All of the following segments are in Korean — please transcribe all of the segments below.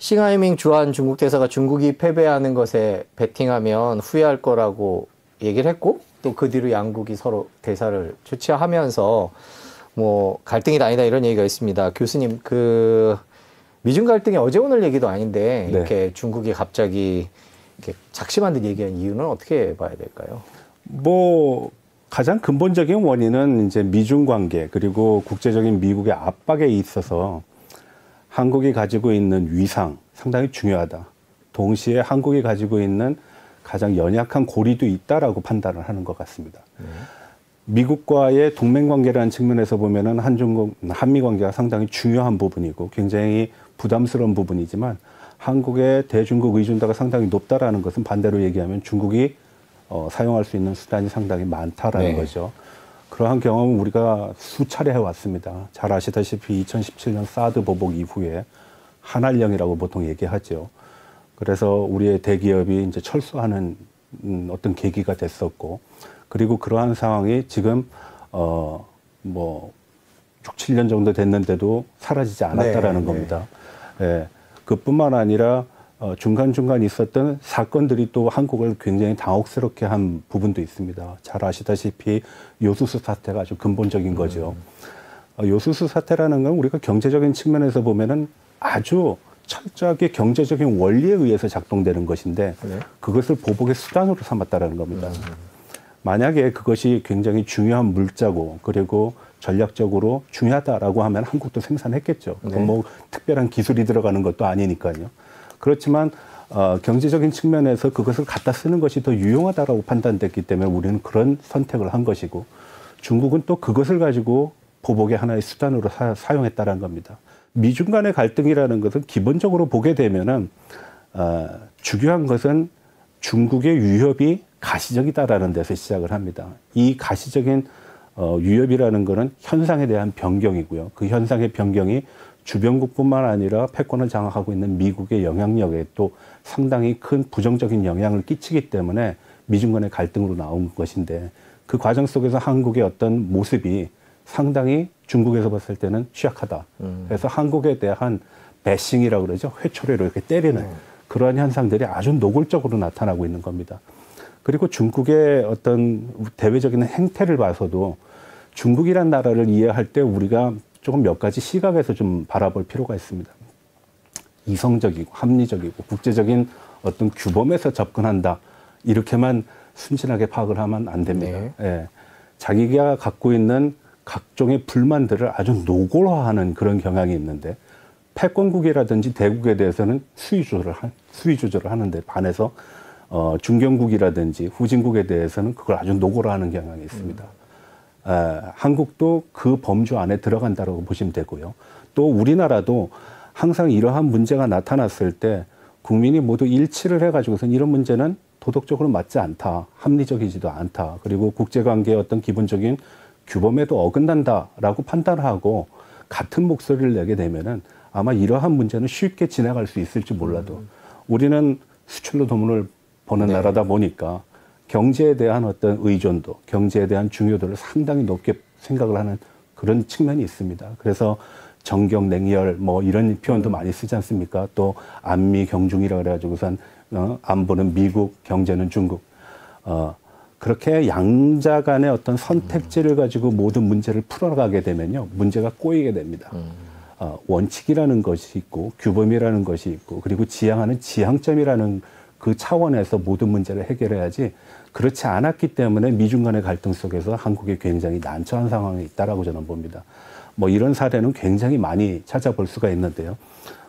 싱하이밍 주한 중국 대사가 중국이 패배하는 것에 베팅하면 후회할 거라고 얘기를 했고, 또 그 뒤로 양국이 서로 대사를 교체하면서 뭐 갈등이 아니다 이런 얘기가 있습니다. 교수님, 그 미중 갈등이 어제 오늘 얘기도 아닌데 네. 이렇게 중국이 갑자기 이렇게 작심한 듯 얘기한 이유는 어떻게 봐야 될까요? 뭐 가장 근본적인 원인은 이제 미중 관계 그리고 국제적인 미국의 압박에 있어서 한국이 가지고 있는 위상 상당히 중요하다. 동시에 한국이 가지고 있는 가장 연약한 고리도 있다라고 판단을 하는 것 같습니다. 미국과의 동맹 관계라는 측면에서 보면은 한미 관계가 상당히 중요한 부분이고 굉장히 부담스러운 부분이지만 한국의 대중국 의존도가 상당히 높다라는 것은 반대로 얘기하면 중국이 사용할 수 있는 수단이 상당히 많다라는 거죠. 그러한 경험은 우리가 수차례 해왔습니다. 잘 아시다시피 2017년 사드 보복 이후에 한알령이라고 보통 얘기하죠. 그래서 우리의 대기업이 이제 철수하는 어떤 계기가 됐었고, 그리고 그러한 상황이 지금 뭐 6, 7년 정도 됐는데도 사라지지 않았다라는 겁니다. 예, 그뿐만 아니라 중간중간 있었던 사건들이 또 한국을 굉장히 당혹스럽게 한 부분도 있습니다. 잘 아시다시피 요수수 사태가 아주 근본적인 거죠. 요수수 사태라는 건 우리가 경제적인 측면에서 보면은 아주 철저하게 경제적인 원리에 의해서 작동되는 것인데 그것을 보복의 수단으로 삼았다라는 겁니다. 만약에 그것이 굉장히 중요한 물자고 그리고 전략적으로 중요하다라고 하면 한국도 생산했겠죠. 그건 뭐 특별한 기술이 들어가는 것도 아니니까요. 그렇지만 경제적인 측면에서 그것을 갖다 쓰는 것이 더 유용하다라고 판단됐기 때문에 우리는 그런 선택을 한 것이고, 중국은 또 그것을 가지고 보복의 하나의 수단으로 사용했다는 겁니다. 미중 간의 갈등이라는 것은 기본적으로 보게 되면은 중요한 것은 중국의 위협이 가시적이다라는 데서 시작을 합니다. 이 가시적인 위협이라는 것은 현상에 대한 변경이고요. 그 현상의 변경이 주변국뿐만 아니라 패권을 장악하고 있는 미국의 영향력에 또 상당히 큰 부정적인 영향을 끼치기 때문에 미중 간의 갈등으로 나온 것인데, 그 과정 속에서 한국의 어떤 모습이 상당히 중국에서 봤을 때는 취약하다. 그래서 한국에 대한 배싱이라고 그러죠. 회초리로 이렇게 때리는 그러한 현상들이 아주 노골적으로 나타나고 있는 겁니다. 그리고 중국의 어떤 대외적인 행태를 봐서도 중국이란 나라를 이해할 때 우리가 조금 몇 가지 시각에서 좀 바라볼 필요가 있습니다. 이성적이고 합리적이고 국제적인 어떤 규범에서 접근한다. 이렇게만 순진하게 파악을 하면 안 됩니다. 예. 자기가 갖고 있는 각종의 불만들을 아주 노골화하는 그런 경향이 있는데, 패권국이라든지 대국에 대해서는 수위 조절을 하는데 반해서 중견국이라든지 후진국에 대해서는 그걸 아주 노골화하는 경향이 있습니다. 한국도 그 범주 안에 들어간다고 보시면 되고요. 또 우리나라도 항상 이러한 문제가 나타났을 때 국민이 모두 일치를 해가지고선 이런 문제는 도덕적으로 맞지 않다, 합리적이지도 않다, 그리고 국제관계의 어떤 기본적인 규범에도 어긋난다라고 판단하고 같은 목소리를 내게 되면은 아마 이러한 문제는 쉽게 지나갈 수 있을지 몰라도 우리는 수출로 돈을 버는 나라다 보니까 경제에 대한 어떤 의존도, 경제에 대한 중요도를 상당히 높게 생각을 하는 그런 측면이 있습니다. 그래서 정경, 냉혈 뭐 이런 표현도 많이 쓰지 않습니까? 또 안미 경중이라 그래가지고선 안보는 미국, 경제는 중국. 그렇게 양자 간의 어떤 선택지를 가지고 모든 문제를 풀어가게 되면요, 문제가 꼬이게 됩니다. 원칙이라는 것이 있고 규범이라는 것이 있고 그리고 지향하는 지향점이라는 그 차원에서 모든 문제를 해결해야지, 그렇지 않았기 때문에 미중 간의 갈등 속에서 한국이 굉장히 난처한 상황에 있다라고 저는 봅니다. 뭐 이런 사례는 굉장히 많이 찾아볼 수가 있는데요.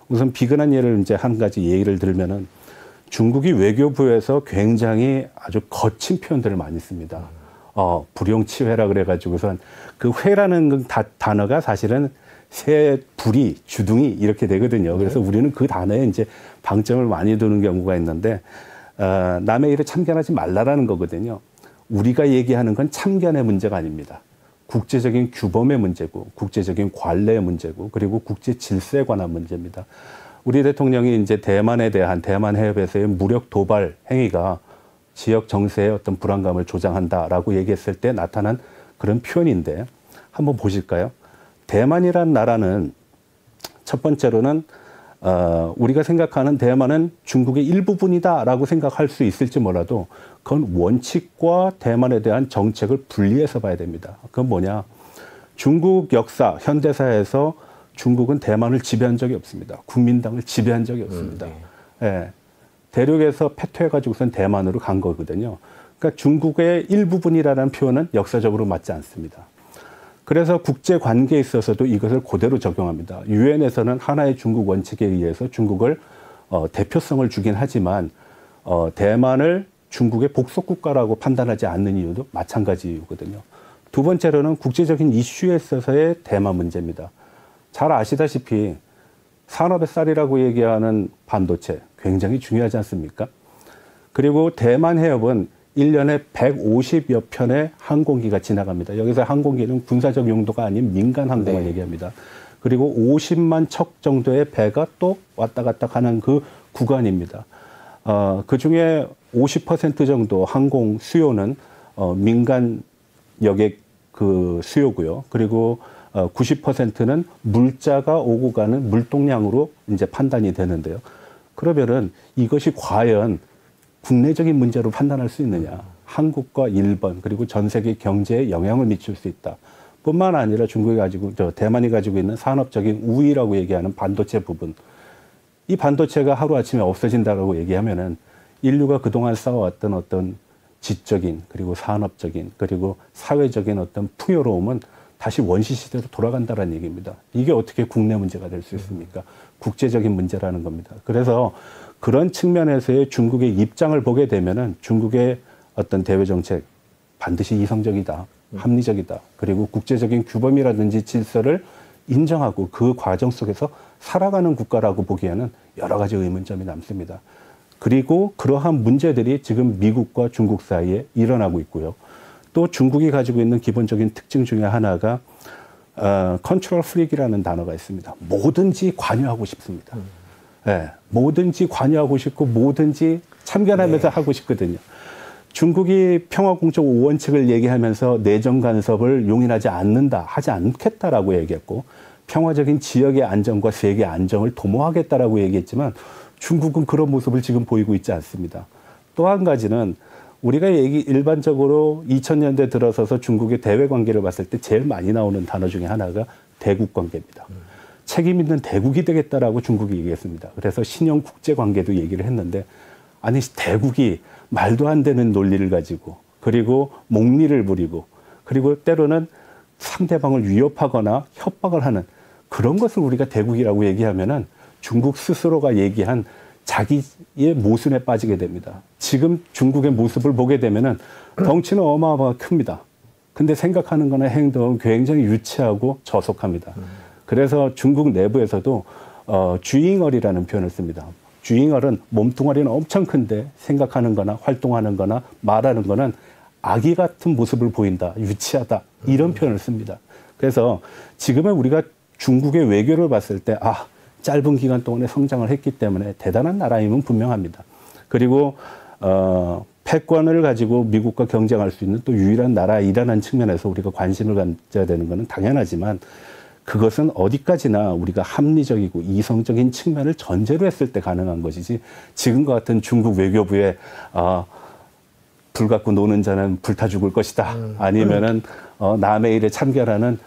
우선 비근한 예를 이제 한 가지 얘기를 들면은 중국이 외교부에서 굉장히 아주 거친 표현들을 많이 씁니다. 불용치회라 그래가지고선 그 회라는 단어가 사실은 새, 불이, 주둥이 이렇게 되거든요. 그래서 우리는 그 단어에 이제 방점을 많이 두는 경우가 있는데, 남의 일에 참견하지 말라라는 거거든요. 우리가 얘기하는 건 참견의 문제가 아닙니다. 국제적인 규범의 문제고, 국제적인 관례의 문제고, 그리고 국제 질서에 관한 문제입니다. 우리 대통령이 이제 대만에 대한 대만 해협에서의 무력 도발 행위가 지역 정세의 어떤 불안감을 조장한다라고 얘기했을 때 나타난 그런 표현인데, 한번 보실까요? 대만이란 나라는 첫 번째로는 우리가 생각하는 대만은 중국의 일부분이다라고 생각할 수 있을지 몰라도 그건 원칙과 대만에 대한 정책을 분리해서 봐야 됩니다. 그건 뭐냐? 중국 역사, 현대사에서 중국은 대만을 지배한 적이 없습니다. 국민당을 지배한 적이 없습니다. 예, 대륙에서 패퇴해가지고선 대만으로 간 거거든요. 그러니까 중국의 일부분이라는 표현은 역사적으로 맞지 않습니다. 그래서 국제 관계에 있어서도 이것을 그대로 적용합니다. 유엔에서는 하나의 중국 원칙에 의해서 중국을 대표성을 주긴 하지만 대만을 중국의 복속 국가라고 판단하지 않는 이유도 마찬가지 이유거든요. 두 번째로는 국제적인 이슈에 있어서의 대만 문제입니다. 잘 아시다시피 산업의 쌀이라고 얘기하는 반도체 굉장히 중요하지 않습니까? 그리고 대만 해협은 1년에 150여 편의 항공기가 지나갑니다. 여기서 항공기는 군사적 용도가 아닌 민간 항공을 얘기합니다. 그리고 50만 척 정도의 배가 또 왔다 갔다 가는 그 구간입니다. 그 중에 50% 정도 항공 수요는 민간 여객 그 수요고요. 그리고 90%는 물자가 오고 가는 물동량으로 이제 판단이 되는데요. 그러면은 이것이 과연 국내적인 문제로 판단할 수 있느냐. 한국과 일본 그리고 전 세계 경제에 영향을 미칠 수 있다. 뿐만 아니라 대만이 가지고 있는 산업적인 우위라고 얘기하는 반도체 부분. 이 반도체가 하루아침에 없어진다고 얘기하면은 인류가 그동안 쌓아왔던 어떤 지적인 그리고 산업적인 그리고 사회적인 어떤 풍요로움은 다시 원시 시대로 돌아간다는 얘기입니다. 이게 어떻게 국내 문제가 될 수 있습니까? 국제적인 문제라는 겁니다. 그래서 그런 측면에서의 중국의 입장을 보게 되면은 중국의 어떤 대외 정책 반드시 이성적이다, 합리적이다. 그리고 국제적인 규범이라든지 질서를 인정하고 그 과정 속에서 살아가는 국가라고 보기에는 여러 가지 의문점이 남습니다. 그리고 그러한 문제들이 지금 미국과 중국 사이에 일어나고 있고요. 또 중국이 가지고 있는 기본적인 특징 중에 하나가 컨트롤 프릭이라는 단어가 있습니다. 뭐든지 관여하고 싶습니다. 네, 뭐든지 관여하고 싶고 뭐든지 참견하면서 하고 싶거든요. 중국이 평화공적 5원칙을 얘기하면서 내정 간섭을 용인하지 않는다, 하지 않겠다라고 얘기했고 평화적인 지역의 안정과 세계 안정을 도모하겠다라고 얘기했지만 중국은 그런 모습을 지금 보이고 있지 않습니다. 또 한 가지는 우리가 일반적으로 2000년대 들어서서 중국의 대외 관계를 봤을 때 제일 많이 나오는 단어 중에 하나가 대국 관계입니다. 책임 있는 대국이 되겠다라고 중국이 얘기했습니다. 그래서 신형 국제 관계도 얘기를 했는데 아니 대국이 말도 안 되는 논리를 가지고 그리고 목리를 부리고 그리고 때로는 상대방을 위협하거나 협박을 하는 그런 것을 우리가 대국이라고 얘기하면은 중국 스스로가 얘기한 자기의 모순에 빠지게 됩니다. 지금 중국의 모습을 보게 되면은 덩치는 어마어마하게 큽니다. 근데 생각하는 거나 행동은 굉장히 유치하고 저속합니다. 그래서 중국 내부에서도 쥐잉얼이라는 표현을 씁니다. 쥐잉얼은 몸뚱아리는 엄청 큰데 생각하는 거나 활동하는 거나 말하는 거는 아기 같은 모습을 보인다, 유치하다 이런 표현을 씁니다. 그래서 지금의 우리가 중국의 외교를 봤을 때 짧은 기간 동안에 성장을 했기 때문에 대단한 나라임은 분명합니다. 그리고 패권을 가지고 미국과 경쟁할 수 있는 또 유일한 나라이라는 측면에서 우리가 관심을 가져야 되는 것은 당연하지만 그것은 어디까지나 우리가 합리적이고 이성적인 측면을 전제로 했을 때 가능한 것이지 지금과 같은 중국 외교부의 불 갖고 노는 자는 불타 죽을 것이다. 아니면은 남의 일에 참견하는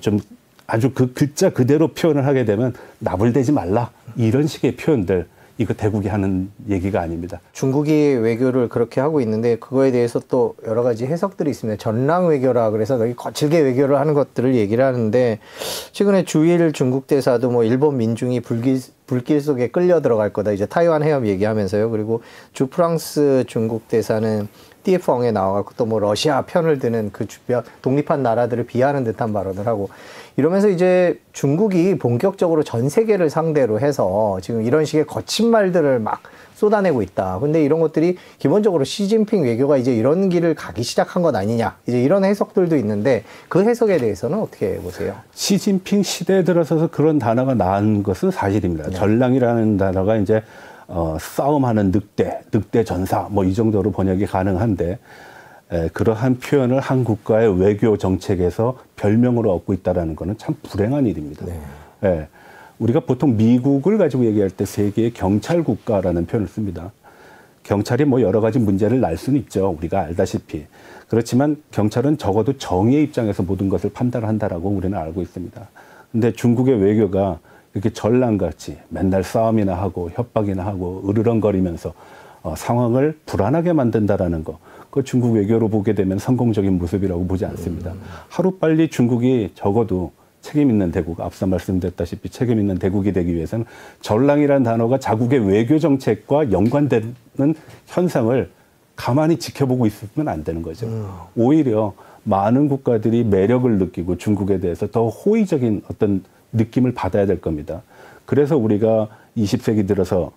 좀 아주 그 글자 그대로 표현을 하게 되면 나불대지 말라. 이런 식의 표현들 이거 대국이 하는 얘기가 아닙니다. 중국이 외교를 그렇게 하고 있는데 그거에 대해서 또 여러 가지 해석들이 있습니다. 전랑 외교라 그래서 되게 거칠게 외교를 하는 것들을 얘기를 하는데 최근에 주일 중국 대사도 뭐 일본 민중이 불길 속에 끌려 들어갈 거다. 이제 타이완 해협 얘기하면서요. 그리고 주 프랑스 중국 대사는 띠에펑에 나와갖고 또 뭐 러시아 편을 드는 그 주변 독립한 나라들을 비하하는 듯한 발언을 하고 이러면서 이제 중국이 본격적으로 전 세계를 상대로 해서 지금 이런 식의 거친 말들을 막 쏟아내고 있다. 근데 이런 것들이 기본적으로 시진핑 외교가 이제 이런 길을 가기 시작한 것 아니냐. 이제 이런 해석들도 있는데 그 해석에 대해서는 어떻게 보세요? 시진핑 시대에 들어서서 그런 단어가 나온 것은 사실입니다. 네. 전랑이라는 단어가 이제 싸움하는 늑대 전사 뭐 이 정도로 번역이 가능한데 그러한 표현을 한국과의 외교 정책에서 별명으로 얻고 있다는 것은 참 불행한 일입니다. 네. 우리가 보통 미국을 가지고 얘기할 때 세계의 경찰 국가라는 표현을 씁니다. 경찰이 뭐 여러 가지 문제를 날 수는 있죠. 우리가 알다시피. 그렇지만 경찰은 적어도 정의의 입장에서 모든 것을 판단한다라고 우리는 알고 있습니다. 근데 중국의 외교가 이렇게 전랑같이 맨날 싸움이나 하고 협박이나 하고 으르렁거리면서 상황을 불안하게 만든다라는 거. 그 중국 외교로 보게 되면 성공적인 모습이라고 보지 않습니다. 하루빨리 중국이 적어도 책임 있는 대국, 앞서 말씀드렸다시피 책임 있는 대국이 되기 위해서는 전랑이라는 단어가 자국의 외교 정책과 연관되는 현상을 가만히 지켜보고 있으면 안 되는 거죠. 오히려 많은 국가들이 매력을 느끼고 중국에 대해서 더 호의적인 어떤 느낌을 받아야 될 겁니다. 그래서 우리가 20세기 들어서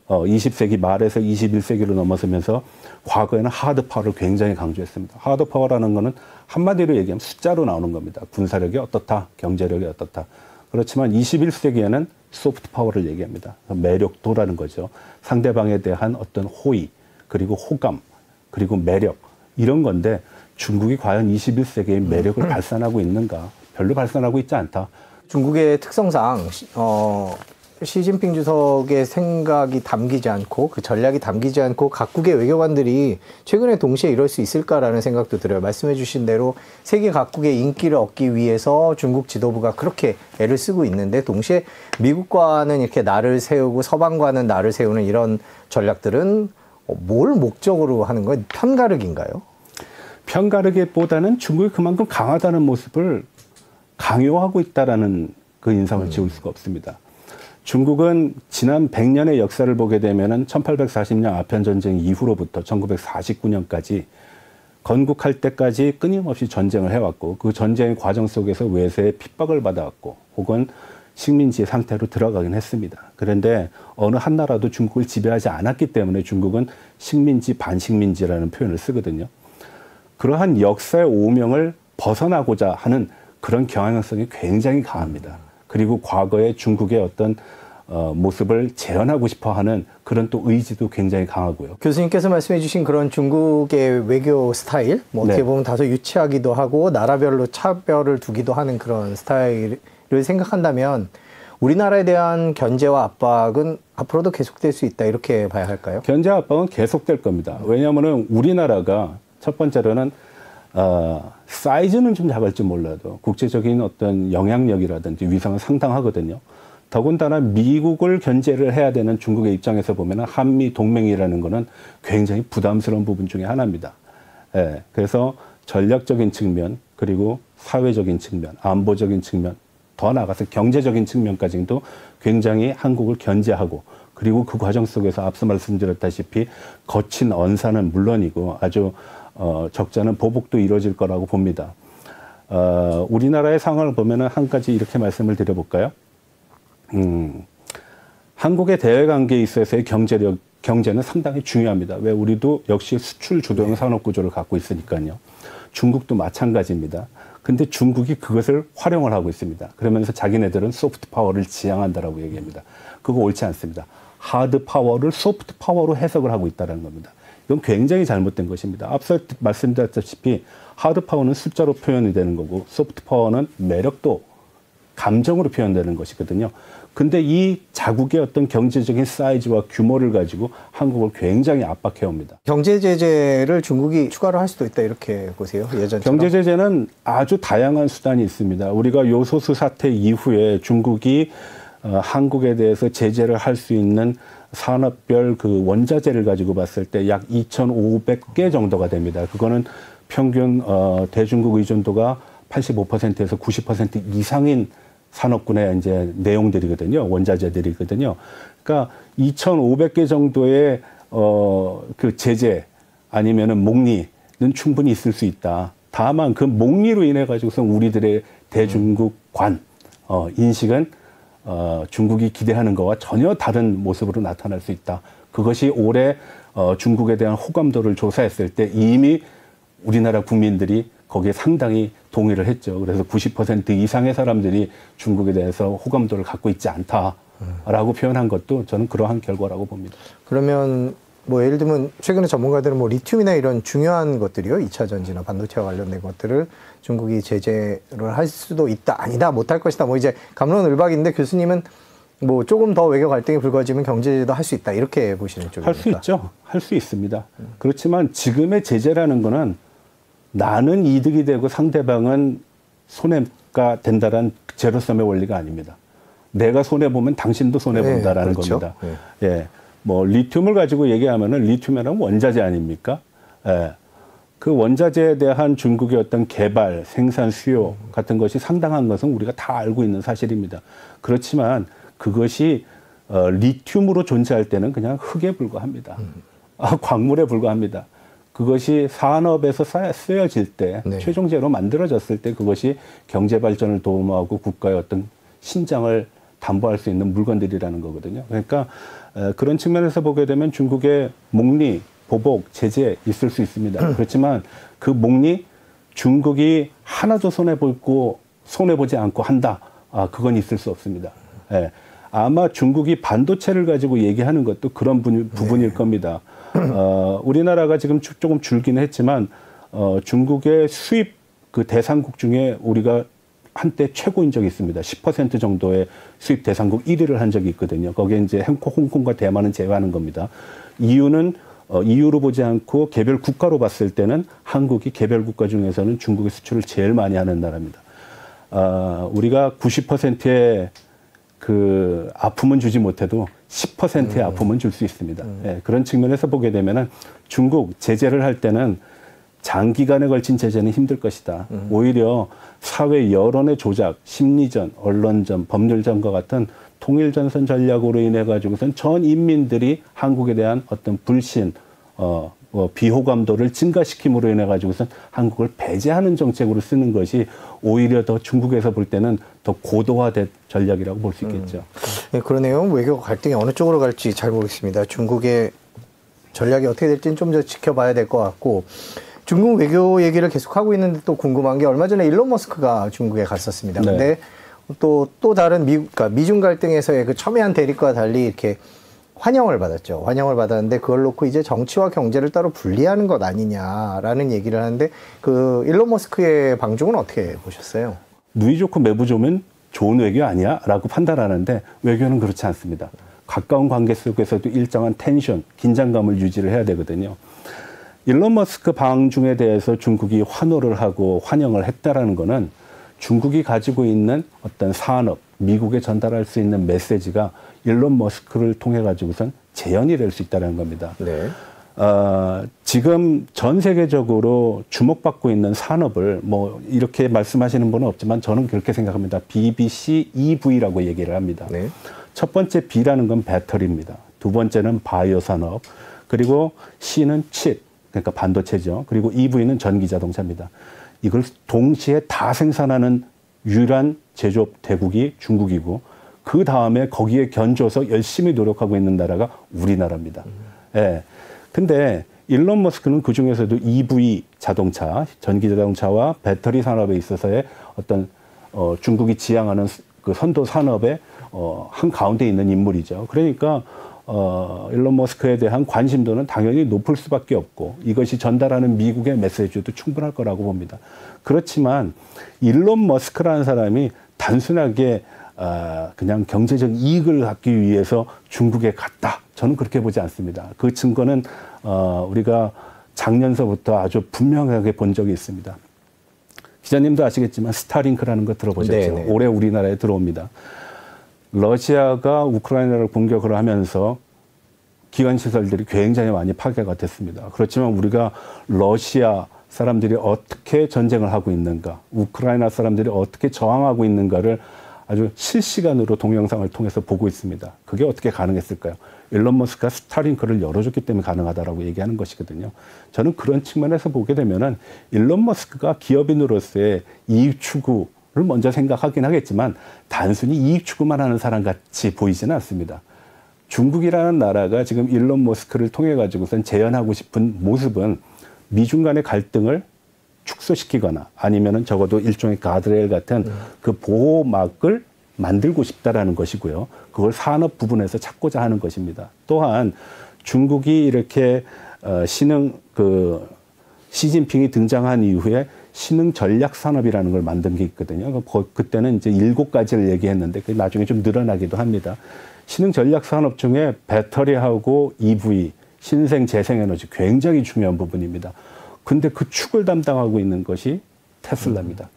20세기 말에서 21세기로 넘어서면서 과거에는 하드 파워를 굉장히 강조했습니다. 하드 파워라는 거는 한마디로 얘기하면 숫자로 나오는 겁니다. 군사력이 어떻다, 경제력이 어떻다. 그렇지만 21세기에는 소프트 파워를 얘기합니다. 매력도라는 거죠. 상대방에 대한 어떤 호의, 그리고 호감, 그리고 매력 이런 건데 중국이 과연 21세기의 매력을 발산하고 있는가? 별로 발산하고 있지 않다. 중국의 특성상 시진핑 주석의 생각이 담기지 않고 그 전략이 담기지 않고 각국의 외교관들이 최근에 동시에 이럴 수 있을까라는 생각도 들어요. 말씀해 주신 대로 세계 각국의 인기를 얻기 위해서 중국 지도부가 그렇게 애를 쓰고 있는데 동시에 미국과는 이렇게 나를 세우고 서방과는 나를 세우는 이런 전략들은 뭘 목적으로 하는 거예요? 편가르기인가요? 편가르기보다는 중국이 그만큼 강하다는 모습을 강요하고 있다라는 그 인상을 지울 수가 없습니다. 중국은 지난 100년의 역사를 보게 되면은 1840년 아편전쟁 이후로부터 1949년까지 건국할 때까지 끊임없이 전쟁을 해왔고 그 전쟁의 과정 속에서 외세의 핍박을 받아왔고 혹은 식민지 상태로 들어가긴 했습니다. 그런데 어느 한 나라도 중국을 지배하지 않았기 때문에 중국은 식민지 반식민지라는 표현을 쓰거든요. 그러한 역사의 오명을 벗어나고자 하는 그런 경향성이 굉장히 강합니다. 그리고 과거의 중국의 어떤 모습을 재현하고 싶어하는 그런 또 의지도 굉장히 강하고요. 교수님께서 말씀해 주신 그런 중국의 외교 스타일, 뭐 어떻게 보면 다소 유치하기도 하고 나라별로 차별을 두기도 하는 그런 스타일을 생각한다면 우리나라에 대한 견제와 압박은 앞으로도 계속될 수 있다 이렇게 봐야 할까요? 견제와 압박은 계속될 겁니다. 왜냐하면 우리나라가 첫 번째로는 사이즈는 좀 작을지 몰라도 국제적인 어떤 영향력이라든지 위상은 상당하거든요. 더군다나 미국을 견제를 해야 되는 중국의 입장에서 보면 한미 동맹이라는 거는 굉장히 부담스러운 부분 중에 하나입니다. 예, 그래서 전략적인 측면, 그리고 사회적인 측면, 안보적인 측면, 더 나아가서 경제적인 측면까지도 굉장히 한국을 견제하고 그리고 그 과정 속에서 앞서 말씀드렸다시피 거친 언사는 물론이고 아주 적잖은 보복도 이루어질 거라고 봅니다. 우리나라의 상황을 보면은 한 가지 이렇게 말씀을 드려볼까요? 한국의 대외관계에 있어서의 경제는 상당히 중요합니다. 왜 우리도 역시 수출 주도형 산업 구조를 갖고 있으니까요. 중국도 마찬가지입니다. 근데 중국이 그것을 활용을 하고 있습니다. 그러면서 자기네들은 소프트 파워를 지향한다라고 얘기합니다. 그거 옳지 않습니다. 하드 파워를 소프트 파워로 해석을 하고 있다는 겁니다. 이건 굉장히 잘못된 것입니다. 앞서 말씀드렸다시피 하드 파워는 숫자로 표현이 되는 거고 소프트 파워는 매력도 감정으로 표현되는 것이거든요. 근데 이 자국의 어떤 경제적인 사이즈와 규모를 가지고 한국을 굉장히 압박해 옵니다. 경제 제재를 중국이 추가로 할 수도 있다 이렇게 보세요. 예전처럼. 경제 제재는 아주 다양한 수단이 있습니다. 우리가 요소수 사태 이후에 중국이 한국에 대해서 제재를 할 수 있는 산업별 그 원자재를 가지고 봤을 때 약 2,500개 정도가 됩니다. 그거는 평균 대중국 의존도가 85%에서 90% 이상인 산업군의 이제 내용들이거든요. 원자재들이거든요. 그러니까 2,500개 정도의 그 제재 아니면은 목리는 충분히 있을 수 있다. 다만 그 목리로 인해 가지고서 우리들의 대중국관 인식은 중국이 기대하는 것과 전혀 다른 모습으로 나타날 수 있다. 그것이 올해 중국에 대한 호감도를 조사했을 때 이미 우리나라 국민들이 거기에 상당히 동의를 했죠. 그래서 90% 이상의 사람들이 중국에 대해서 호감도를 갖고 있지 않다라고 표현한 것도 저는 그러한 결과라고 봅니다. 그러면 뭐 예를 들면 최근에 전문가들은 뭐 리튬이나 이런 중요한 것들이요, 2차 전지나 반도체와 관련된 것들을 중국이 제재를 할 수도 있다, 아니다, 못할 것이다, 뭐 이제 갑론을박인데 교수님은 뭐 조금 더 외교 갈등이 불거지면 경제 제재도 할 수 있다 이렇게 보시는 쪽입니까? 할 수 있죠. 할 수 있습니다. 그렇지만 지금의 제재라는 거는 나는 이득이 되고 상대방은 손해가 된다는 제로섬의 원리가 아닙니다. 내가 손해 보면 당신도 손해 본다라는 그렇죠. 겁니다. 예, 뭐 리튬을 가지고 얘기하면은 리튬이라는 원자재 아닙니까? 예, 그 원자재에 대한 중국의 어떤 개발, 생산, 수요 같은 것이 상당한 것은 우리가 다 알고 있는 사실입니다. 그렇지만 그것이 리튬으로 존재할 때는 그냥 흙에 불과합니다. 광물에 불과합니다. 그것이 산업에서 쓰여질 때, 네. 최종재로 만들어졌을 때 그것이 경제 발전을 도움하고 국가의 어떤 신장을 담보할 수 있는 물건들이라는 거거든요. 그러니까 그런 측면에서 보게 되면 중국의 목리, 보복, 제재 있을 수 있습니다. 그렇지만 그 목리 중국이 하나도 손해보지 않고 한다. 그건 있을 수 없습니다. 예. 아마 중국이 반도체를 가지고 얘기하는 것도 그런 부분일 겁니다. 우리나라가 지금 조금 줄기는 했지만 중국의 수입 그 대상국 중에 우리가 한때 최고인 적이 있습니다. 10% 정도의 수입 대상국 1위를 한 적이 있거든요. 거기에 이제 홍콩과 대만은 제외하는 겁니다. 이유는 이유로 보지 않고 개별 국가로 봤을 때는 한국이 개별 국가 중에서는 중국의 수출을 제일 많이 하는 나라입니다. 우리가 90%의 그 아픔은 주지 못해도 10%의 아픔은 줄 수 있습니다. 예, 그런 측면에서 보게 되면은 중국 제재를 할 때는 장기간에 걸친 제재는 힘들 것이다. 오히려 사회 여론의 조작, 심리전, 언론전, 법률전과 같은 통일전선 전략으로 인해 가지고선 전 인민들이 한국에 대한 어떤 불신, 비호감도를 증가시킴으로 인해 가지고선 한국을 배제하는 정책으로 쓰는 것이 오히려 더 중국에서 볼 때는 더 고도화된 전략이라고 볼 수 있겠죠. 네, 그러네요. 외교 갈등이 어느 쪽으로 갈지 잘 모르겠습니다. 중국의 전략이 어떻게 될지는 좀 더 지켜봐야 될 것 같고, 중국 외교 얘기를 계속하고 있는데 또 궁금한 게 얼마 전에 일론 머스크가 중국에 갔었습니다. 네. 근데 또 다른 그러니까 미중 갈등에서의 그 첨예한 대립과 달리 이렇게 환영을 받았죠. 환영을 받았는데 그걸 놓고 이제 정치와 경제를 따로 분리하는 것 아니냐라는 얘기를 하는데 그 일론 머스크의 방중은 어떻게 보셨어요? 누이 좋고 매부 좋으면 좋은 외교 아니야? 라고 판단하는데 외교는 그렇지 않습니다. 가까운 관계 속에서도 일정한 텐션, 긴장감을 유지를 해야 되거든요. 일론 머스크 방중에 대해서 중국이 환호를 하고 환영을 했다라는 거는 중국이 가지고 있는 어떤 산업, 미국에 전달할 수 있는 메시지가 일론 머스크를 통해 가지고선 재현이 될 수 있다는 겁니다. 네. 지금 전 세계적으로 주목받고 있는 산업을 뭐 이렇게 말씀하시는 분은 없지만 저는 그렇게 생각합니다. BBC EV라고 얘기를 합니다. 네. 첫 번째 B라는 건 배터리입니다. 두 번째는 바이오 산업, 그리고 C는 칩, 그러니까 반도체죠. 그리고 EV는 전기 자동차입니다. 이걸 동시에 다 생산하는 유일한 제조업 대국이 중국이고 그 다음에 거기에 견줘서 열심히 노력하고 있는 나라가 우리나라입니다. 예. 근데 일론 머스크는 그 중에서도 EV 자동차, 전기 자동차와 배터리 산업에 있어서의 어떤 중국이 지향하는 그 선도 산업의 한 가운데 있는 인물이죠. 그러니까 일론 머스크에 대한 관심도는 당연히 높을 수밖에 없고 이것이 전달하는 미국의 메시지도 충분할 거라고 봅니다. 그렇지만 일론 머스크라는 사람이 단순하게 그냥 경제적 이익을 갖기 위해서 중국에 갔다. 저는 그렇게 보지 않습니다. 그 증거는 우리가 작년서부터 아주 분명하게 본 적이 있습니다. 기자님도 아시겠지만 스타링크라는 거 들어보셨죠? 네네. 올해 우리나라에 들어옵니다. 러시아가 우크라이나를 공격을 하면서 기관시설들이 굉장히 많이 파괴가 됐습니다. 그렇지만 우리가 러시아 사람들이 어떻게 전쟁을 하고 있는가, 우크라이나 사람들이 어떻게 저항하고 있는가를 아주 실시간으로 동영상을 통해서 보고 있습니다. 그게 어떻게 가능했을까요? 일론 머스크가 스타링크를 열어줬기 때문에 가능하다라고 얘기하는 것이거든요. 저는 그런 측면에서 보게 되면은 일론 머스크가 기업인으로서의 이익 추구를 먼저 생각하긴 하겠지만 단순히 이익 추구만 하는 사람 같이 보이지는 않습니다. 중국이라는 나라가 지금 일론 머스크를 통해 가지고선 재현하고 싶은 모습은 미중 간의 갈등을 축소시키거나 아니면은 적어도 일종의 가드레일 같은 그 보호막을 만들고 싶다라는 것이고요. 그걸 산업 부분에서 찾고자 하는 것입니다. 또한 중국이 이렇게 시진핑이 등장한 이후에 신흥 전략 산업이라는 걸 만든 게 있거든요. 그때는 이제 7가지를 얘기했는데 그게 나중에 좀 늘어나기도 합니다. 신흥 전략 산업 중에 배터리하고 EV, 신생 재생에너지 굉장히 중요한 부분입니다. 근데 그 축을 담당하고 있는 것이 테슬라입니다.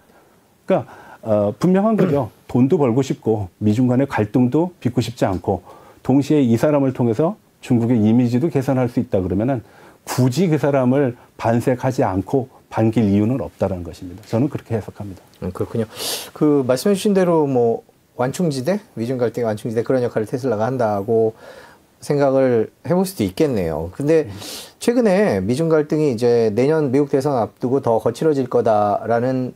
그러니까 분명한 거죠. 돈도 벌고 싶고 미중 간의 갈등도 빚고 싶지 않고 동시에 이 사람을 통해서 중국의 이미지도 개선할 수 있다 그러면은 굳이 그 사람을 반색하지 않고 반길 이유는 없다는 것입니다. 저는 그렇게 해석합니다. 그렇군요. 그 말씀해 주신 대로 뭐 완충지대, 미중 갈등의 완충지대 그런 역할을 테슬라가 한다고 생각을 해볼 수도 있겠네요. 근데 최근에 미중 갈등이 이제 내년 미국 대선 앞두고 더 거칠어질 거다라는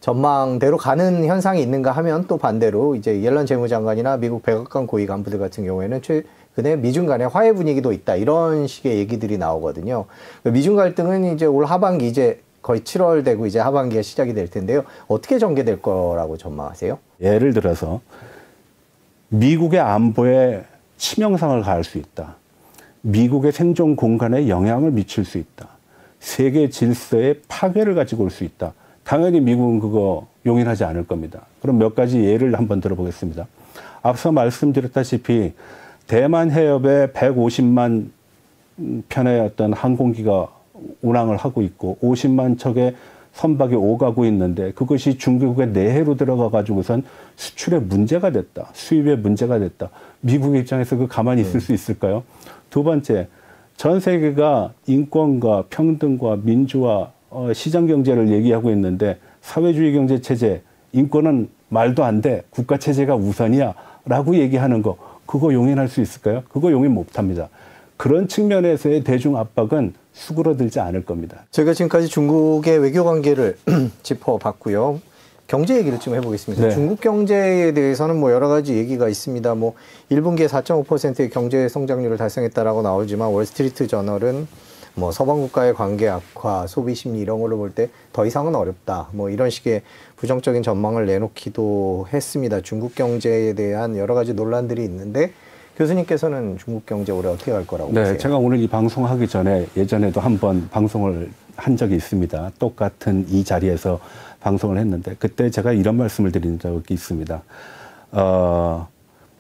전망대로 가는 현상이 있는가 하면 또 반대로 이제 옐런 재무장관이나 미국 백악관 고위 간부들 같은 경우에는 최근에 미중 간의 화해 분위기도 있다 이런 식의 얘기들이 나오거든요. 미중 갈등은 이제 올 하반기 이제 거의 7월 되고 이제 하반기에 시작이 될 텐데요. 어떻게 전개될 거라고 전망하세요? 예를 들어서 미국의 안보에 치명상을 가할 수 있다. 미국의 생존 공간에 영향을 미칠 수 있다. 세계 질서에 파괴를 가지고 올 수 있다. 당연히 미국은 그거 용인하지 않을 겁니다. 그럼 몇 가지 예를 한번 들어보겠습니다. 앞서 말씀드렸다시피 대만 해협에 150만 편의 어떤 항공기가 운항을 하고 있고 50만 척의 선박이 오가고 있는데 그것이 중국의 내해로 들어가 가지고선 수출에 문제가 됐다. 수입에 문제가 됐다. 미국 입장에서 그 가만히 있을 수 있을까요? 두 번째, 전 세계가 인권과 평등과 민주화, 시장 경제를 얘기하고 있는데 사회주의 경제 체제, 인권은 말도 안 돼. 국가 체제가 우선이야. 라고 얘기하는 거. 그거 용인할 수 있을까요? 그거 용인 못 합니다. 그런 측면에서의 대중 압박은 수그러들지 않을 겁니다. 저희가 지금까지 중국의 외교 관계를 짚어봤고요. 경제 얘기를 좀 해보겠습니다. 네. 중국 경제에 대해서는 뭐 여러 가지 얘기가 있습니다. 뭐 1분기에 4.5%의 경제 성장률을 달성했다라고 나오지만 월스트리트 저널은 뭐 서방 국가의 관계 악화, 소비 심리 이런 걸로 볼 때 더 이상은 어렵다. 뭐 이런 식의 부정적인 전망을 내놓기도 했습니다. 중국 경제에 대한 여러 가지 논란들이 있는데 교수님께서는 중국 경제 올해 어떻게 갈 거라고 보세요? 네, 제가 오늘 이 방송하기 전에 예전에도 한번 방송을 한 적이 있습니다. 똑같은 이 자리에서 방송을 했는데 그때 제가 이런 말씀을 드린 적이 있습니다.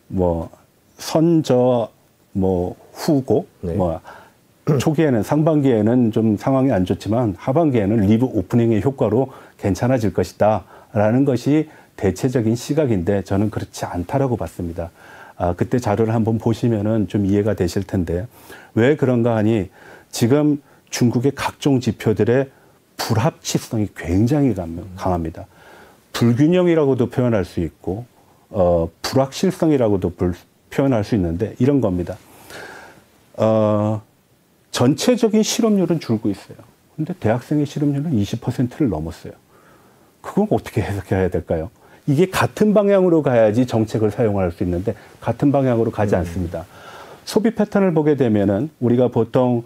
뭐 선저 뭐 후고 네. 뭐 초기에는 상반기에는 좀 상황이 안 좋지만 하반기에는 리브 오프닝의 효과로 괜찮아질 것이다라는 것이 대체적인 시각인데 저는 그렇지 않다라고 봤습니다. 그때 자료를 한번 보시면은 좀 이해가 되실 텐데 왜 그런가 하니 지금 중국의 각종 지표들의 불합치성이 굉장히 강합니다. 불균형이라고도 표현할 수 있고 불확실성이라고도 표현할 수 있는데 이런 겁니다. 전체적인 실업률은 줄고 있어요. 근데 대학생의 실업률은 20%를 넘었어요. 그건 어떻게 해석해야 될까요? 이게 같은 방향으로 가야지 정책을 사용할 수 있는데 같은 방향으로 가지 않습니다. 소비 패턴을 보게 되면은 우리가 보통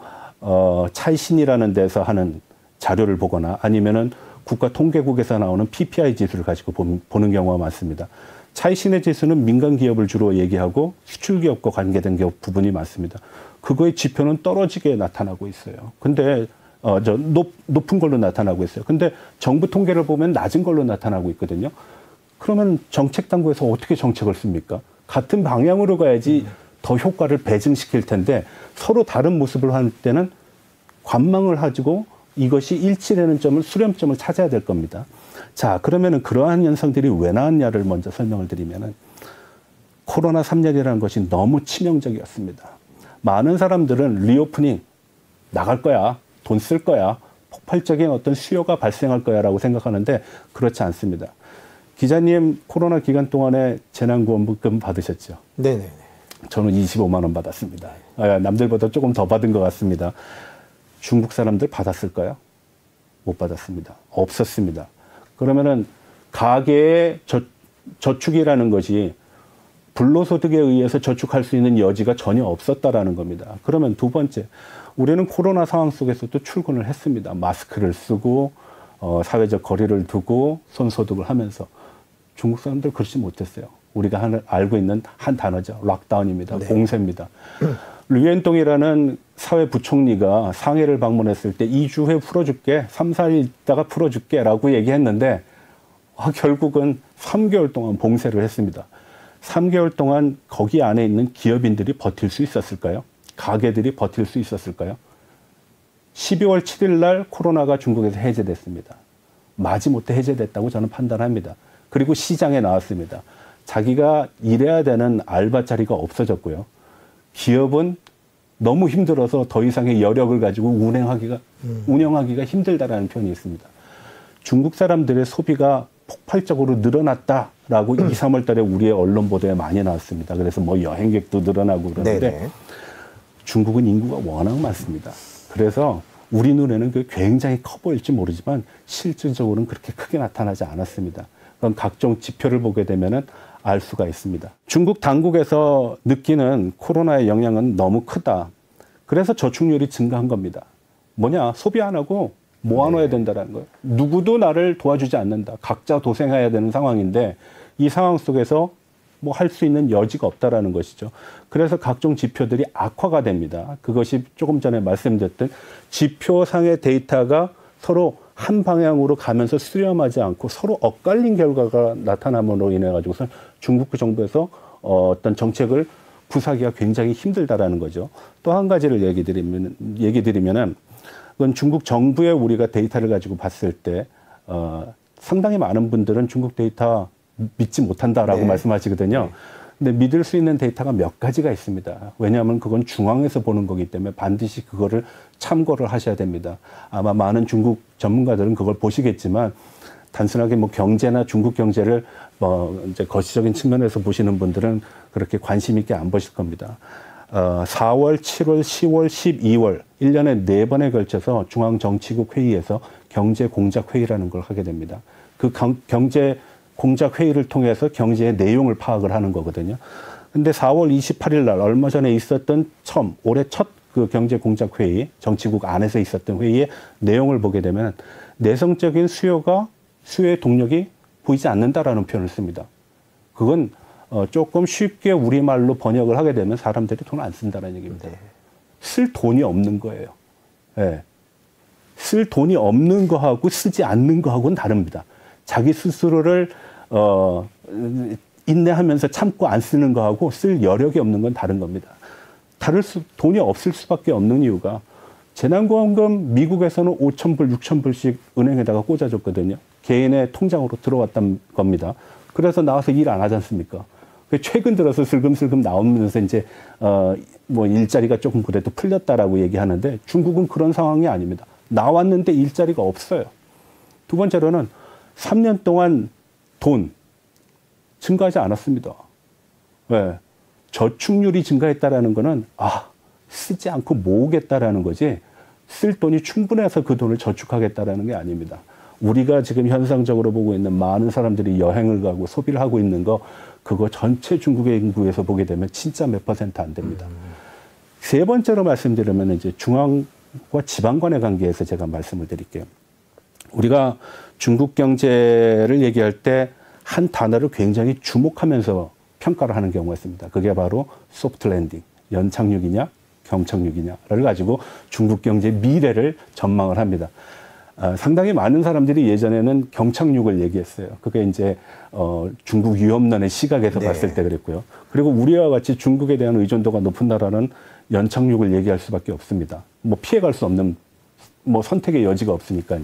차이신이라는 데서 하는 자료를 보거나 아니면은 국가통계국에서 나오는 PPI 지수를 가지고 보는 경우가 많습니다. 차이신의 지수는 민간 기업을 주로 얘기하고 수출 기업과 관계된 기업 부분이 많습니다. 그거의 지표는 떨어지게 나타나고 있어요. 근데 높은 걸로 나타나고 있어요. 근데 정부 통계를 보면 낮은 걸로 나타나고 있거든요. 그러면 정책 당국에서 어떻게 정책을 씁니까? 같은 방향으로 가야지 더 효과를 배증시킬 텐데 서로 다른 모습을 할 때는 관망을 가지고 이것이 일치되는 점을 수렴점을 찾아야 될 겁니다. 자, 그러면은 그러한 현상들이 왜 나왔냐를 먼저 설명을 드리면은 코로나 3년이라는 것이 너무 치명적이었습니다. 많은 사람들은 리오프닝 나갈 거야, 돈 쓸 거야, 폭발적인 어떤 수요가 발생할 거야라고 생각하는데 그렇지 않습니다. 기자님 코로나 기간 동안에 재난구원금 받으셨죠? 네네. 저는 25만 원 받았습니다. 남들보다 조금 더 받은 것 같습니다. 중국 사람들 받았을까요? 못 받았습니다. 없었습니다. 그러면은 가계의 저축이라는 것이 불로소득에 의해서 저축할 수 있는 여지가 전혀 없었다라는 겁니다. 그러면 두 번째, 우리는 코로나 상황 속에서도 출근을 했습니다. 마스크를 쓰고 사회적 거리를 두고 손소독을 하면서. 중국 사람들 그렇지 못했어요. 우리가 알고 있는 한 단어죠. 락다운입니다. 네. 봉쇄입니다. 류엔동이라는 사회부총리가 상해를 방문했을 때 2주 후에 풀어줄게, 3, 4일 있다가 풀어줄게라고 얘기했는데 결국은 3개월 동안 봉쇄를 했습니다. 3개월 동안 거기 안에 있는 기업인들이 버틸 수 있었을까요? 가게들이 버틸 수 있었을까요? 12월 7일 날 코로나가 중국에서 해제됐습니다. 마지못해 해제됐다고 저는 판단합니다. 그리고 시장에 나왔습니다. 자기가 일해야 되는 알바 자리가 없어졌고요. 기업은 너무 힘들어서 더 이상의 여력을 가지고 운영하기가 힘들다라는 표현이 있습니다. 중국 사람들의 소비가 폭발적으로 늘어났다라고 2, 3월 달에 우리의 언론 보도에 많이 나왔습니다. 그래서 뭐 여행객도 늘어나고 그러는데 네네. 중국은 인구가 워낙 많습니다. 그래서 우리 눈에는 그 굉장히 커 보일지 모르지만 실질적으로는 그렇게 크게 나타나지 않았습니다. 그런 각종 지표를 보게 되면은 알 수가 있습니다. 중국 당국에서 느끼는 코로나의 영향은 너무 크다. 그래서 저축률이 증가한 겁니다. 뭐냐? 소비 안 하고 모아놓아야 된다는 거예요. 누구도 나를 도와주지 않는다. 각자 도생해야 되는 상황인데 이 상황 속에서 뭐 할 수 있는 여지가 없다라는 것이죠. 그래서 각종 지표들이 악화가 됩니다. 그것이 조금 전에 말씀드렸던 지표상의 데이터가 서로 한 방향으로 가면서 수렴하지 않고 서로 엇갈린 결과가 나타남으로 인해 가지고서 중국 정부에서 어떤 정책을 구사하기가 굉장히 힘들다라는 거죠. 또 한 가지를 얘기 드리면은 그건 중국 정부의 우리가 데이터를 가지고 봤을 때 상당히 많은 분들은 중국 데이터 믿지 못한다라고 말씀하시거든요. 근데 믿을 수 있는 데이터가 몇 가지가 있습니다. 왜냐하면 그건 중앙에서 보는 거기 때문에 반드시 그거를 참고를 하셔야 됩니다. 아마 많은 중국 전문가들은 그걸 보시겠지만 단순하게 뭐 경제나 중국 경제를 이제 거시적인 측면에서 보시는 분들은 그렇게 관심 있게 안 보실 겁니다. 4월, 7월, 10월, 12월 1년에 4번에 걸쳐서 중앙정치국 회의에서 경제공작회의라는 걸 하게 됩니다. 그 경제공작회의를 통해서 경제의 내용을 파악을 하는 거거든요. 근데 4월 28일 날 얼마 전에 있었던 올해 첫 그 경제공작회의, 정치국 안에서 있었던 회의의 내용을 보게 되면 내성적인 수요의 동력이 보이지 않는다라는 표현을 씁니다. 그건 조금 쉽게 우리말로 번역을 하게 되면 사람들이 돈 안 쓴다는 얘기입니다. 쓸 돈이 없는 거예요. 네. 쓸 돈이 없는 거하고 쓰지 않는 거하고는 다릅니다. 자기 스스로를 인내하면서 참고 안 쓰는 거하고 쓸 여력이 없는 건 다른 겁니다. 돈이 없을 수밖에 없는 이유가 재난구원금 미국에서는 5,000불, 6,000불씩 은행에다가 꽂아줬거든요. 개인의 통장으로 들어왔단 겁니다. 그래서 나와서 일 안 하지 않습니까? 최근 들어서 슬금슬금 나오면서 이제 뭐 일자리가 조금 그래도 풀렸다라고 얘기하는데 중국은 그런 상황이 아닙니다. 나왔는데 일자리가 없어요. 두 번째로는 3년 동안 돈 증가하지 않았습니다. 왜? 저축률이 증가했다라는 거는 쓰지 않고 모으겠다라는 거지 쓸 돈이 충분해서 그 돈을 저축하겠다라는 게 아닙니다. 우리가 지금 현상적으로 보고 있는 많은 사람들이 여행을 가고 소비를 하고 있는 거 그거 전체 중국의 인구에서 보게 되면 진짜 몇 퍼센트 안 됩니다. 세 번째로 말씀드리면 이제 중앙과 지방 간의 관계에서 제가 말씀을 드릴게요. 우리가 중국 경제를 얘기할 때 한 단어를 굉장히 주목하면서 평가를 하는 경우가 있습니다. 그게 바로 소프트 랜딩, 연착륙이냐 경착륙이냐를 가지고 중국 경제의 미래를 전망을 합니다. 상당히 많은 사람들이 예전에는 경착륙을 얘기했어요. 그게 이제 중국 위험론의 시각에서 봤을 때 그랬고요. 그리고 우리와 같이 중국에 대한 의존도가 높은 나라는 연착륙을 얘기할 수밖에 없습니다. 뭐 피해갈 수 없는 뭐 선택의 여지가 없으니까요.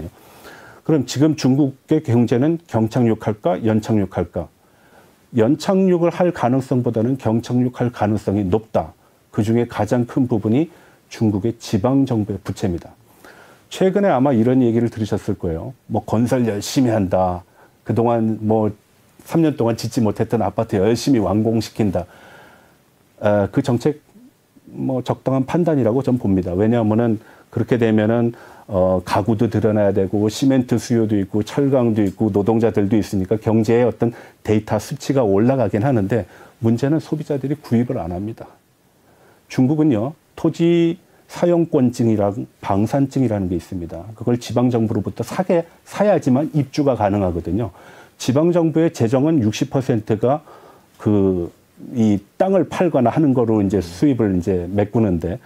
그럼 지금 중국의 경제는 경착륙할까 연착륙할까? 연착륙을 할 가능성보다는 경착륙할 가능성이 높다. 그중에 가장 큰 부분이 중국의 지방정부의 부채입니다. 최근에 아마 이런 얘기를 들으셨을 거예요. 뭐 건설 열심히 한다. 그동안 뭐 3년 동안 짓지 못했던 아파트 열심히 완공시킨다. 그 정책 뭐 적당한 판단이라고 전 봅니다. 왜냐하면은 그렇게 되면은 가구도 드러나야 되고 시멘트 수요도 있고 철강도 있고 노동자들도 있으니까 경제의 어떤 데이터 수치가 올라가긴 하는데 문제는 소비자들이 구입을 안 합니다. 중국은요 토지 사용권증이랑 방산증이라는 게 있습니다. 그걸 지방정부로부터 사야지만 입주가 가능하거든요. 지방정부의 재정은 60%가 그 이 땅을 팔거나 하는 거로 이제 수입을 이제 메꾸는데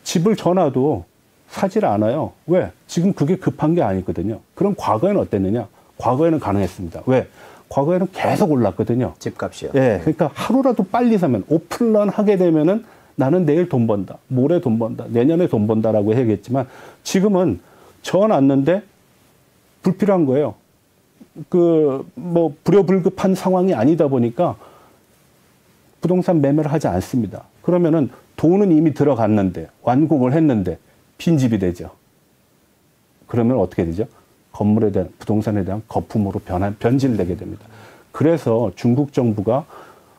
집을 전화도 사질 않아요. 왜? 지금 그게 급한 게 아니거든요. 그럼 과거에는 어땠느냐? 과거에는 가능했습니다. 왜? 과거에는 계속 올랐거든요. 집값이요. 예. 그러니까 하루라도 빨리 사면 오픈런 하게 되면은 나는 내일 돈 번다. 모레 돈 번다. 내년에 돈 번다라고 해야겠지만 지금은 전놨는데 불필요한 거예요. 뭐 불효불급한 상황이 아니다 보니까 부동산 매매를 하지 않습니다. 그러면은 돈은 이미 들어갔는데 완공을 했는데 빈집이 되죠. 그러면 어떻게 되죠? 건물에 대한 부동산에 대한 거품으로 변질되게 됩니다. 그래서 중국 정부가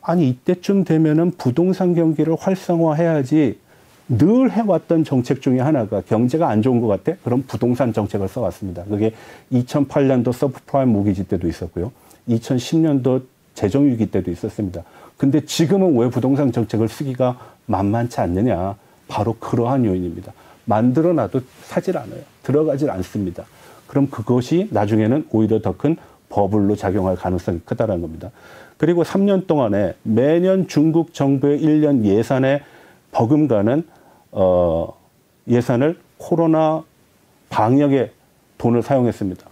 아니 이때쯤 되면은 부동산 경기를 활성화해야지 늘 해왔던 정책 중에 하나가 경제가 안 좋은 것 같아? 그럼 부동산 정책을 써왔습니다. 그게 2008년도 서브프라임 모기지 때도 있었고요. 2010년도 재정위기 때도 있었습니다. 근데 지금은 왜 부동산 정책을 쓰기가 만만치 않느냐? 바로 그러한 요인입니다. 만들어놔도 사질 않아요. 들어가질 않습니다. 그럼 그것이 나중에는 오히려 더 큰 버블로 작용할 가능성이 크다는 겁니다. 그리고 3년 동안에 매년 중국 정부의 1년 예산에 버금가는 예산을 코로나 방역에 돈을 사용했습니다.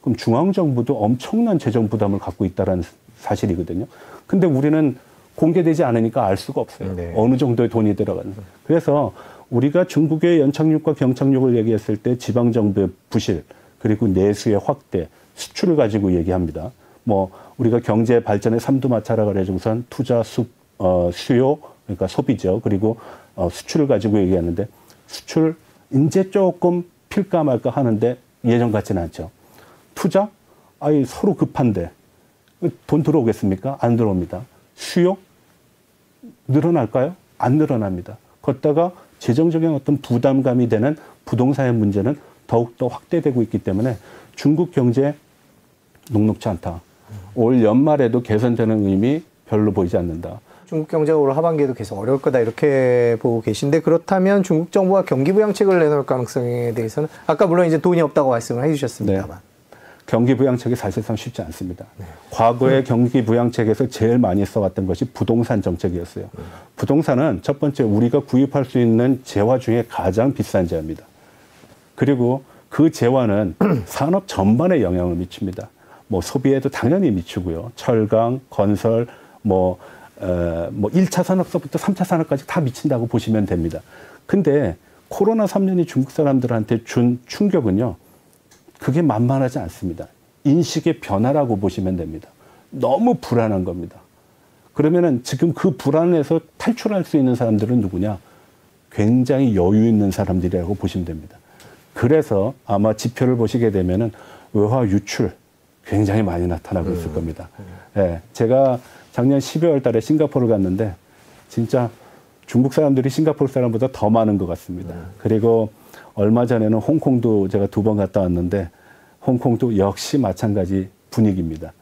그럼 중앙정부도 엄청난 재정 부담을 갖고 있다는 사실이거든요. 근데 우리는 공개되지 않으니까 알 수가 없어요. 네. 어느 정도의 돈이 들어가는지. 그래서 우리가 중국의 연착륙과 경착륙을 얘기했을 때 지방정부의 부실, 그리고 내수의 확대, 수출을 가지고 얘기합니다. 뭐 우리가 경제 발전의 삼두마차라 그래가지고선 투자, 수요, 그러니까 소비죠. 그리고 수출을 가지고 얘기하는데 수출 이제 조금 필까 말까 하는데 예전 같지는 않죠. 투자? 아니 서로 급한데 돈 들어오겠습니까? 안 들어옵니다. 수요? 늘어날까요? 안 늘어납니다. 걷다가 재정적인 어떤 부담감이 되는 부동산의 문제는 더욱더 확대되고 있기 때문에 중국 경제 녹록치 않다. 올 연말에도 개선되는 의미 별로 보이지 않는다. 중국 경제가 올 하반기에도 계속 어려울 거다 이렇게 보고 계신데 그렇다면 중국 정부가 경기 부양책을 내놓을 가능성에 대해서는 아까 물론 이제 돈이 없다고 말씀을 해주셨습니다만. 네. 경기 부양책이 사실상 쉽지 않습니다. 네. 과거의 경기 부양책에서 제일 많이 써왔던 것이 부동산 정책이었어요. 부동산은 첫 번째 우리가 구입할 수 있는 재화 중에 가장 비싼 재화입니다. 그리고 그 재화는 산업 전반에 영향을 미칩니다. 뭐 소비에도 당연히 미치고요. 철강, 건설, 뭐 1차 산업서부터 3차 산업까지 다 미친다고 보시면 됩니다. 근데 코로나 3년이 중국 사람들한테 준 충격은요. 그게 만만하지 않습니다. 인식의 변화라고 보시면 됩니다. 너무 불안한 겁니다. 그러면은 지금 그 불안에서 탈출할 수 있는 사람들은 누구냐? 굉장히 여유 있는 사람들이라고 보시면 됩니다. 그래서 아마 지표를 보시게 되면은 외화 유출 굉장히 많이 나타나고 있을 겁니다. 예, 제가 작년 12월 달에 싱가포르를 갔는데 진짜 중국 사람들이 싱가포르 사람보다 더 많은 것 같습니다. 그리고 얼마 전에는 홍콩도 제가 2번 갔다 왔는데 홍콩도 역시 마찬가지 분위기입니다.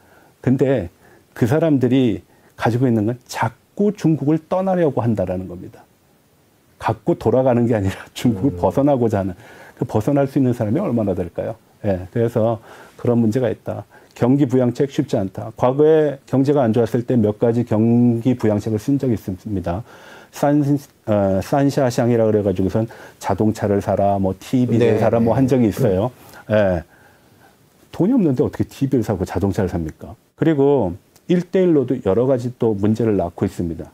근데 그 사람들이 가지고 있는 건 자꾸 중국을 떠나려고 한다라는 겁니다. 갖고 돌아가는 게 아니라 중국을 벗어나고자 하는, 그 벗어날 수 있는 사람이 얼마나 될까요? 예, 그래서 그런 문제가 있다. 경기 부양책 쉽지 않다. 과거에 경제가 안 좋았을 때 몇 가지 경기 부양책을 쓴 적이 있습니다. 산샤샹이라 그래가지고선 자동차를 사라, 뭐 TV를 사라, 뭐 한 적이 있어요. 예. 돈이 없는데 어떻게 TV를 사고 자동차를 삽니까? 그리고 1대1로도 여러 가지 또 문제를 낳고 있습니다.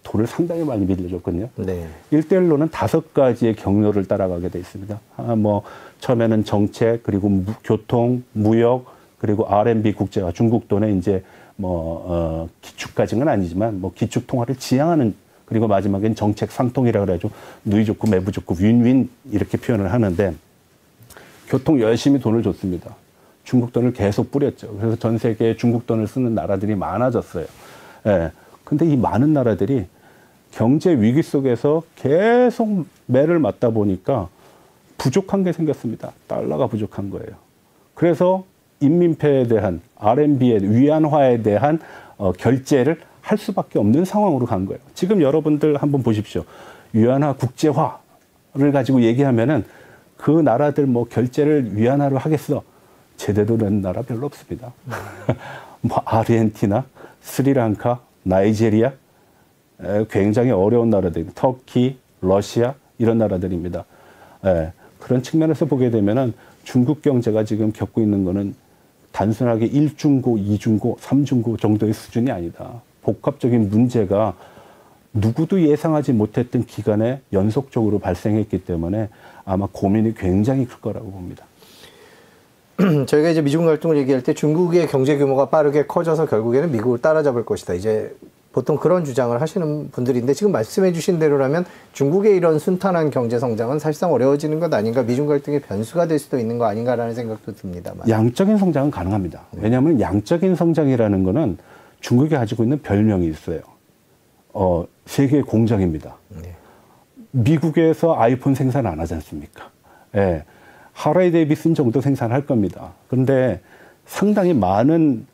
돈을 상당히 많이 빌려줬거든요. 네. 1대1로는 5가지의 경로를 따라가게 돼 있습니다. 뭐 처음에는 정책, 그리고 교통, 무역, 그리고 RMB 국제화, 중국 돈에 이제 뭐 기축까지는 아니지만 뭐 기축 통화를 지향하는, 그리고 마지막엔 정책 상통이라 그래가지고 누이 좋고 매부 좋고 윈윈 이렇게 표현을 하는데 교통 열심히 돈을 줬습니다. 중국 돈을 계속 뿌렸죠. 그래서 전 세계에 중국 돈을 쓰는 나라들이 많아졌어요. 예. 근데 이 많은 나라들이 경제 위기 속에서 계속 매를 맞다 보니까 부족한 게 생겼습니다. 달러가 부족한 거예요. 그래서 인민폐에 대한 RMB의 위안화에 대한 결제를 할 수밖에 없는 상황으로 간 거예요. 지금 여러분들 한번 보십시오. 위안화 국제화를 가지고 얘기하면은 그 나라들 뭐 결제를 위안화로 하겠어. 제대로 된 나라 별로 없습니다. 뭐 아르헨티나, 스리랑카, 나이제리아, 굉장히 어려운 나라들, 터키, 러시아 이런 나라들입니다. 예, 그런 측면에서 보게 되면은 중국 경제가 지금 겪고 있는 거는 단순하게 1중고, 2중고, 3중고 정도의 수준이 아니다. 복합적인 문제가 누구도 예상하지 못했던 기간에 연속적으로 발생했기 때문에 아마 고민이 굉장히 클 거라고 봅니다. 저희가 이제 미중 갈등을 얘기할 때 중국의 경제 규모가 빠르게 커져서 결국에는 미국을 따라잡을 것이다. 이제 보통 그런 주장을 하시는 분들인데 지금 말씀해 주신 대로라면 중국의 이런 순탄한 경제 성장은 사실상 어려워지는 것 아닌가, 미중 갈등의 변수가 될 수도 있는 거 아닌가라는 생각도 듭니다만. 양적인 성장은 가능합니다. 왜냐하면 양적인 성장이라는 거는 중국이 가지고 있는 별명이 있어요. 세계 공장입니다. 네. 미국에서 아이폰 생산 안 하지 않습니까? 예. 하라이 데이비슨 정도 생산할 겁니다. 그런데 상당히 많은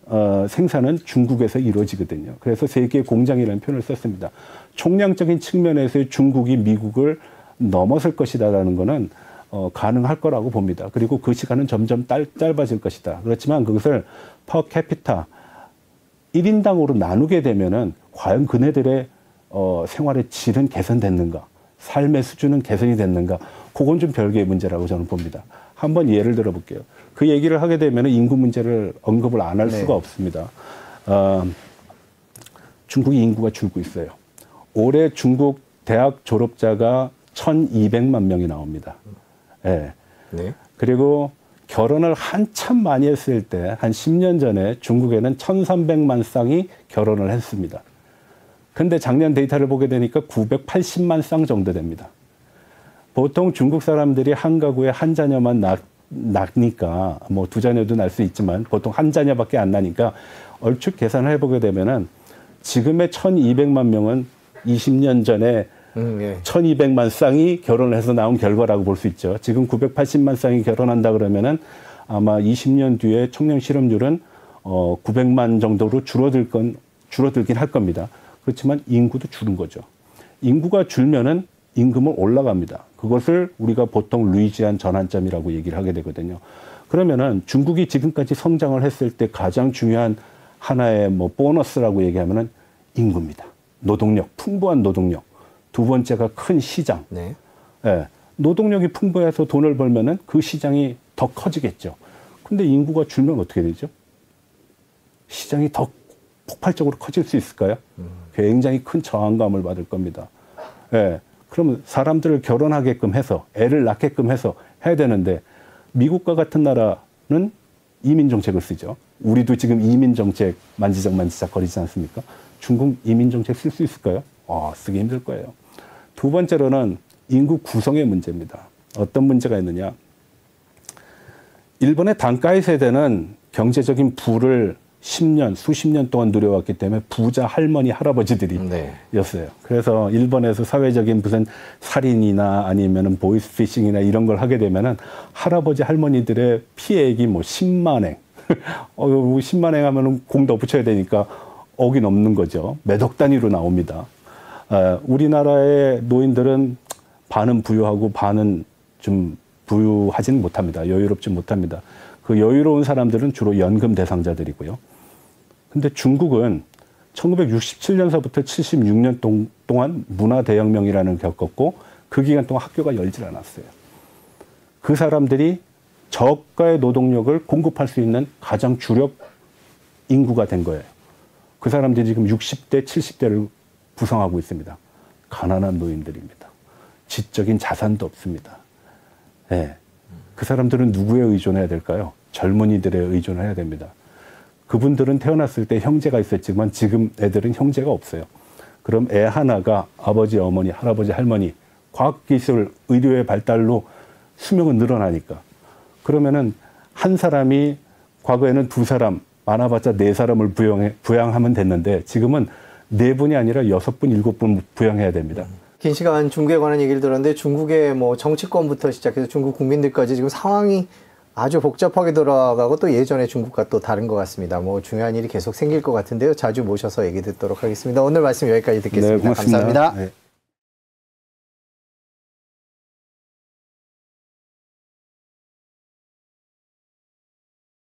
생산은 중국에서 이루어지거든요. 그래서 세계 공장이라는 표현을 썼습니다. 총량적인 측면에서 중국이 미국을 넘어설 것이다라는 거는 가능할 거라고 봅니다. 그리고 그 시간은 점점 짧아질 것이다. 그렇지만 그것을 퍼 캐피타 1인당으로 나누게 되면은 과연 그네들의 생활의 질은 개선됐는가? 삶의 수준은 개선이 됐는가? 그건 좀 별개의 문제라고 저는 봅니다. 한번 예를 들어 볼게요. 그 얘기를 하게 되면 인구 문제를 언급을 안 할 수가 없습니다. 중국이 인구가 줄고 있어요. 올해 중국 대학 졸업자가 1,200만 명이 나옵니다. 네. 네. 그리고 결혼을 한참 많이 했을 때, 한 10년 전에 중국에는 1,300만 쌍이 결혼을 했습니다. 근데 작년 데이터를 보게 되니까 980만 쌍 정도 됩니다. 보통 중국 사람들이 한 가구에 한 자녀만 낳으니까, 뭐 두 자녀도 낳을 수 있지만 보통 한 자녀밖에 안 나니까 얼추 계산을 해보게 되면은 지금의 1,200만 명은 20년 전에 1,200만 쌍이 결혼을 해서 나온 결과라고 볼 수 있죠. 지금 980만 쌍이 결혼한다 그러면은 아마 20년 뒤에 청년 실업률은 900만 정도로 줄어들긴 할 겁니다. 그렇지만 인구도 줄은 거죠. 인구가 줄면은 임금은 올라갑니다. 그것을 우리가 보통 루이지안 전환점이라고 얘기를 하게 되거든요. 그러면은 중국이 지금까지 성장을 했을 때 가장 중요한 하나의 뭐 보너스라고 얘기하면은 인구입니다. 노동력, 풍부한 노동력. 두 번째가 큰 시장. 네. 예, 노동력이 풍부해서 돈을 벌면은 그 시장이 더 커지겠죠. 근데 인구가 줄면 어떻게 되죠? 시장이 더 폭발적으로 커질 수 있을까요? 굉장히 큰 저항감을 받을 겁니다. 예. 그러면 사람들을 결혼하게끔 해서 애를 낳게끔 해서 해야 되는데 미국과 같은 나라는 이민 정책을 쓰죠. 우리도 지금 이민 정책 만지작 거리지 않습니까? 중국 이민 정책 쓸 수 있을까요? 쓰기 힘들 거예요. 두 번째로는 인구 구성의 문제입니다. 어떤 문제가 있느냐? 일본의 단가이 세대는 경제적인 부를 10년, 수십 년 동안 누려왔기 때문에 부자 할머니, 할아버지들이었어요. 그래서 일본에서 사회적인 무슨 살인이나 아니면은 보이스피싱이나 이런 걸 하게 되면은 할아버지, 할머니들의 피해액이 뭐 10만엔. 10만엔 하면은 공 더 붙여야 되니까 억이 넘는 거죠. 몇억 단위로 나옵니다. 우리나라의 노인들은 반은 부유하고 반은 좀 부유하지는 못합니다. 여유롭지 못합니다. 그 여유로운 사람들은 주로 연금 대상자들이고요. 근데 중국은 1967년서부터 76년 동안 문화대혁명이라는 걸 겪었고 그 기간 동안 학교가 열질 않았어요. 그 사람들이 저가의 노동력을 공급할 수 있는 가장 주력 인구가 된 거예요. 그 사람들이 지금 60대, 70대를 구성하고 있습니다. 가난한 노인들입니다. 지적인 자산도 없습니다. 네. 그 사람들은 누구에 의존해야 될까요? 젊은이들에 의존해야 됩니다. 그분들은 태어났을 때 형제가 있었지만 지금 애들은 형제가 없어요. 그럼 애 하나가 아버지, 어머니, 할아버지, 할머니, 과학기술, 의료의 발달로 수명은 늘어나니까. 그러면은 한 사람이 과거에는 두 사람, 많아봤자 네 사람을 부양하면 됐는데 지금은 네 분이 아니라 6분, 7분 부양해야 됩니다. 긴 시간 중국에 관한 얘기를 들었는데 중국의 뭐 정치권부터 시작해서 중국 국민들까지 지금 상황이 아주 복잡하게 돌아가고 또 예전에 중국과 또 다른 것 같습니다. 뭐 중요한 일이 계속 생길 것 같은데요. 자주 모셔서 얘기 듣도록 하겠습니다. 오늘 말씀 여기까지 듣겠습니다. 네, 고맙습니다. 감사합니다. 네.